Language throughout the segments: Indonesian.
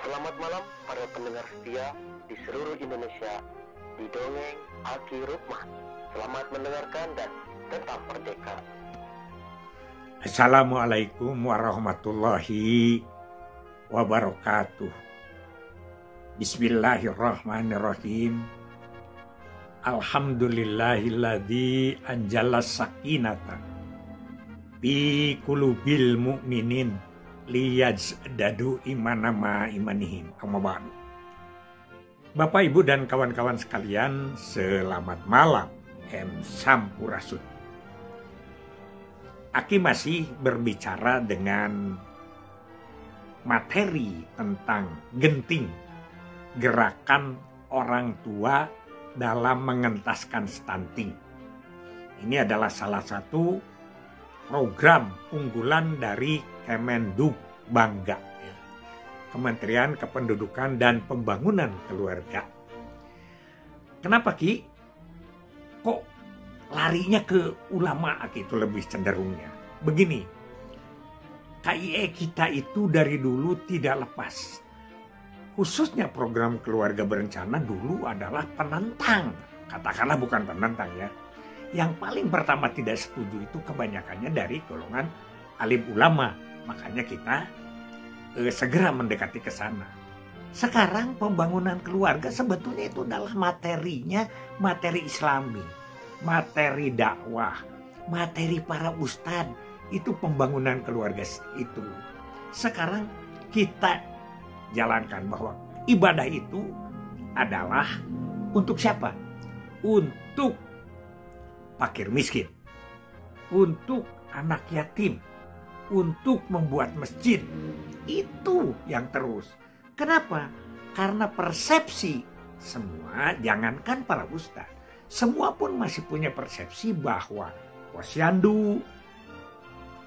Selamat malam para pendengar setia di seluruh Indonesia di Dongeng Aki Rukman. Selamat mendengarkan dan tetap merdeka. Assalamualaikum warahmatullahi wabarakatuh. Bismillahirrahmanirrahim. Alhamdulillahilladzi anjala sakinata fi qulubil mu'minin liyazdadu imanama imanihim. Amma ba'du. Bapak, Ibu, dan kawan-kawan sekalian, selamat malam. Sampurasun. Aki masih berbicara dengan materi tentang genting gerakan orang tua dalam mengentaskan stunting. Ini adalah salah satu program unggulan dari Kemenduk Bangga, Kementerian Kependudukan dan Pembangunan Keluarga. Kenapa, Ki? Kok larinya ke ulama, Ki, itu lebih cenderungnya? Begini, KIE kita itu dari dulu tidak lepas. Khususnya program keluarga berencana dulu adalah penentang. Katakanlah bukan penentang ya. Yang paling pertama tidak setuju itu kebanyakannya dari golongan alim ulama. Makanya kita segera mendekati ke sana. Sekarang pembangunan keluarga sebetulnya itu adalah materinya materi Islami, materi dakwah, materi para ustadz. Itu pembangunan keluarga itu. Sekarang kita jalankan bahwa ibadah itu adalah untuk siapa? Untuk fakir miskin, untuk anak yatim, untuk membuat masjid. Itu yang terus. Kenapa? Karena persepsi semua, jangankan para ustadz, semua pun masih punya persepsi bahwa posyandu,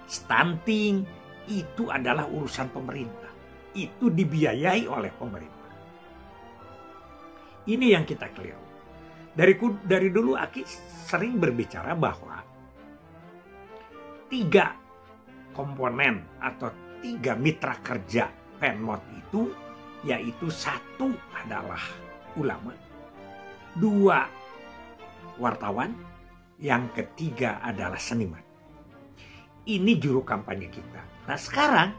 stunting itu adalah urusan pemerintah. Itu dibiayai oleh pemerintah. Ini yang kita keliru. Dari dulu Aki sering berbicara bahwa 3 komponen atau 3 mitra kerja Penmot itu, yaitu 1 adalah ulama, 2 wartawan, yang ketiga adalah seniman. Ini juru kampanye kita. Nah sekarang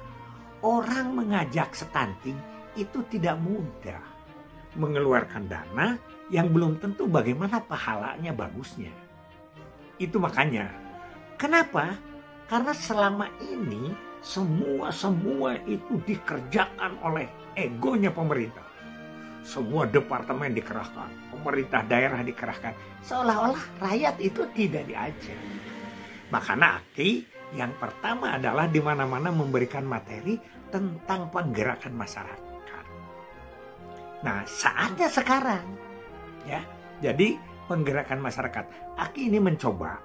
orang mengajak stunting itu tidak mudah, mengeluarkan dana yang belum tentu bagaimana pahalanya bagusnya. Itu makanya. Kenapa? Karena selama ini semua itu dikerjakan oleh egonya pemerintah. Semua departemen dikerahkan, pemerintah daerah dikerahkan. Seolah-olah rakyat itu tidak diajak. Makanya Aki yang pertama adalah di mana-mana memberikan materi tentang penggerakan masyarakat. Nah, saatnya sekarang ya. Jadi penggerakan masyarakat. Aki ini mencoba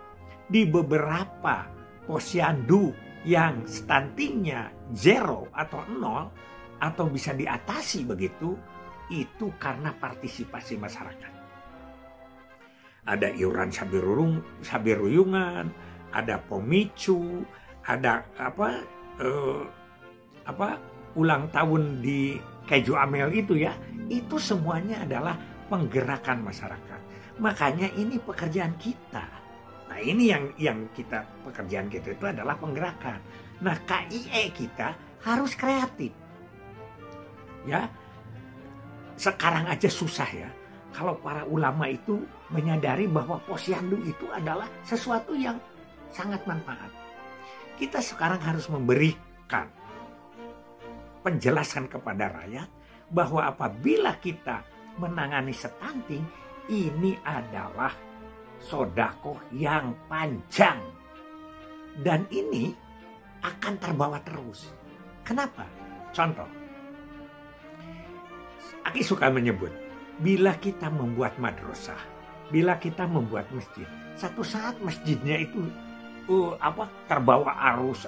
di beberapa posyandu yang stuntingnya 0 atau 0 atau bisa diatasi begitu, itu karena partisipasi masyarakat. Ada iuran sabiruyungan, ada pemicu, ada ulang tahun di Keju Amel itu ya. Itu semuanya adalah penggerakan masyarakat. Makanya ini pekerjaan kita. Nah ini yang kita, pekerjaan kita itu adalah penggerakan. Nah KIE kita harus kreatif. Ya, sekarang aja susah ya. Kalau para ulama itu menyadari bahwa posyandu itu adalah sesuatu yang sangat manfaat. Kita sekarang harus memberikan penjelasan kepada rakyat bahwa apabila kita menangani stunting, ini adalah sedekah yang panjang. Dan ini akan terbawa terus. Kenapa? Contoh. Aki suka menyebut, bila kita membuat madrasah, bila kita membuat masjid, satu saat masjidnya itu terbawa arus,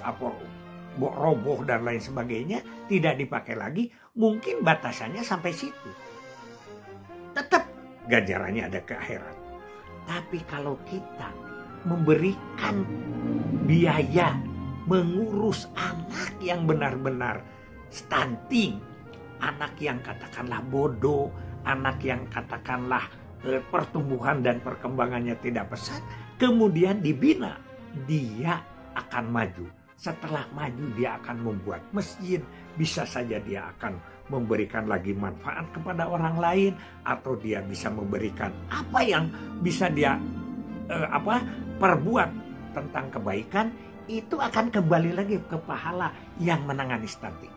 roboh dan lain sebagainya, tidak dipakai lagi, mungkin batasannya sampai situ. Tetap ganjarannya ada ke akhirat. Tapi kalau kita memberikan biaya mengurus anak yang benar-benar stunting, anak yang katakanlah bodoh, anak yang katakanlah pertumbuhan dan perkembangannya tidak pesat, kemudian dibina, dia akan maju. Setelah maju dia akan membuat masjid, bisa saja dia akan memberikan lagi manfaat kepada orang lain, atau dia bisa memberikan apa yang bisa dia perbuat tentang kebaikan, itu akan kembali lagi ke pahala yang menangani stunting.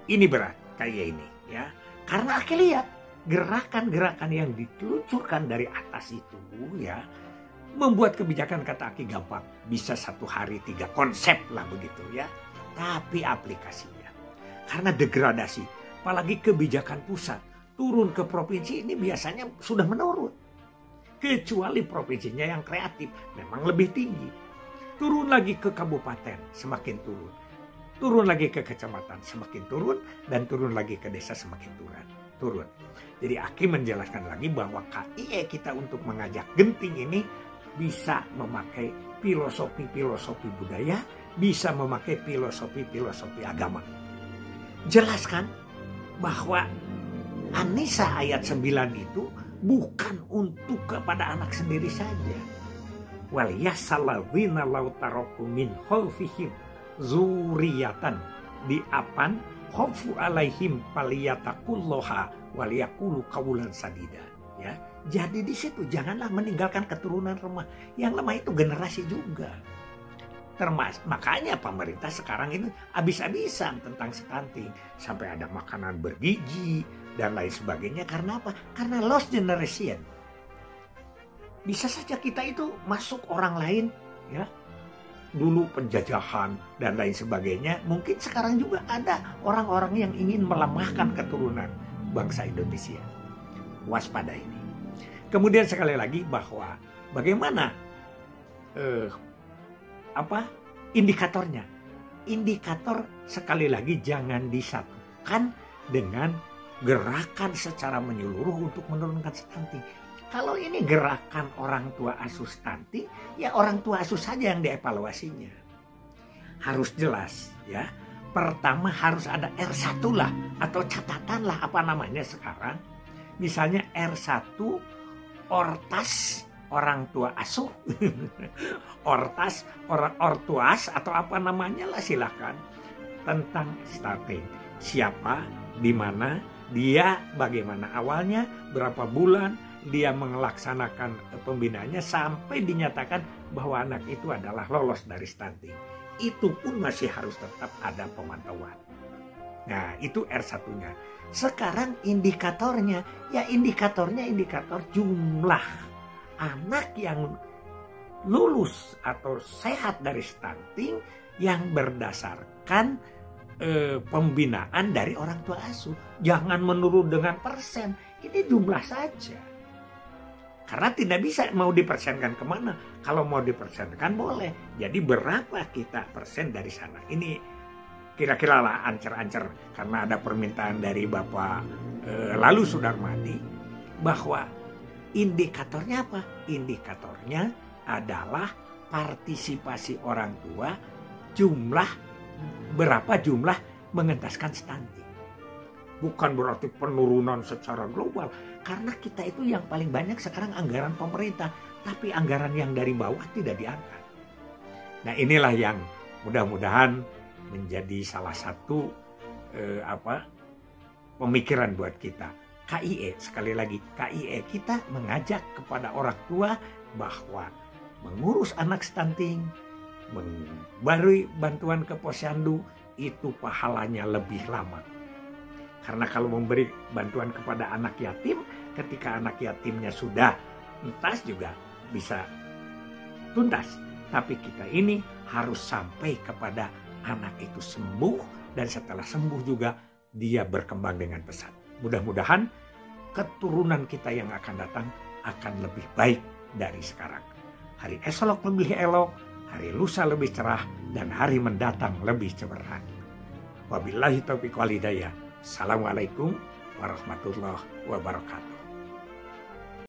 Ini berat kayak ini ya, karena aku lihat gerakan-gerakan yang ditelucurkan dari atas itu ya, membuat kebijakan kata Aki gampang, bisa 1 hari 3 konsep lah begitu ya. Tapi aplikasinya, karena degradasi, apalagi kebijakan pusat turun ke provinsi ini biasanya sudah menurun. Kecuali provinsinya yang kreatif, memang lebih tinggi. Turun lagi ke kabupaten, semakin turun. Turun lagi ke kecamatan, semakin turun. Dan turun lagi ke desa, semakin turun. Jadi Aki menjelaskan lagi bahwa KIE kita untuk mengajak genting ini bisa memakai filosofi-filosofi budaya, bisa memakai filosofi-filosofi agama. Jelaskan bahwa An-Nisa ayat 9 itu bukan untuk kepada anak sendiri saja. Wal yasaladzina law taraku min khalfihim zuriyatan di apan khawfu alaihim faliyataqullaha waliyaqulu qawlan sadida. Ya, jadi di situ janganlah meninggalkan keturunan lemah. Yang lemah itu generasi juga. Makanya pemerintah sekarang ini habis-habisan tentang stunting, sampai ada makanan bergizi dan lain sebagainya. Karena apa? Karena lost generation. Bisa saja kita itu masuk orang lain ya, dulu penjajahan dan lain sebagainya. Mungkin sekarang juga ada orang-orang yang ingin melemahkan keturunan bangsa Indonesia. Waspada ini. Kemudian sekali lagi bahwa bagaimana indikatornya. Indikator sekali lagi jangan disatukan dengan gerakan secara menyeluruh untuk menurunkan stunting. Kalau ini gerakan orang tua asuh stunting, ya orang tua asuh saja yang dievaluasinya. Harus jelas ya. Pertama harus ada R1 lah, atau catatan lah apa namanya sekarang. Misalnya R1 ortas orang tua asuh, ortas orang ortuas atau apa namanya lah silakan, tentang stunting. Siapa, di mana, dia bagaimana awalnya, berapa bulan dia melaksanakan pembinaannya sampai dinyatakan bahwa anak itu adalah lolos dari stunting. Itu pun masih harus tetap ada pemantauan. Nah, itu R1-nya. Sekarang indikatornya, ya indikator jumlah anak yang lulus atau sehat dari stunting yang berdasarkan pembinaan dari orang tua asuh. Jangan menurun dengan persen, ini jumlah saja. Karena tidak bisa mau dipersenkan kemana. Kalau mau dipersenkan boleh. Jadi berapa kita persen dari sana. Ini kira-kira lah ancer-ancer. Karena ada permintaan dari Bapak Lalu Sudarmadi. Bahwa indikatornya apa? Indikatornya adalah partisipasi orang tua. Berapa jumlah mengentaskan stunting. Bukan berarti penurunan secara global. Karena kita itu yang paling banyak sekarang anggaran pemerintah. Tapi anggaran yang dari bawah tidak diangkat. Nah inilah yang mudah-mudahan menjadi salah satu pemikiran buat kita. KIE, sekali lagi KIE kita mengajak kepada orang tua bahwa mengurus anak stunting, memberi bantuan ke posyandu itu pahalanya lebih lama. Karena kalau memberi bantuan kepada anak yatim, ketika anak yatimnya sudah entas juga bisa tuntas. Tapi kita ini harus sampai kepada anak itu sembuh, dan setelah sembuh juga dia berkembang dengan pesat. Mudah-mudahan keturunan kita yang akan datang akan lebih baik dari sekarang. Hari esok lebih elok, hari lusa lebih cerah, dan hari mendatang lebih cemerlang. Wabillahi taufiq wal hidayah. Assalamualaikum warahmatullahi wabarakatuh.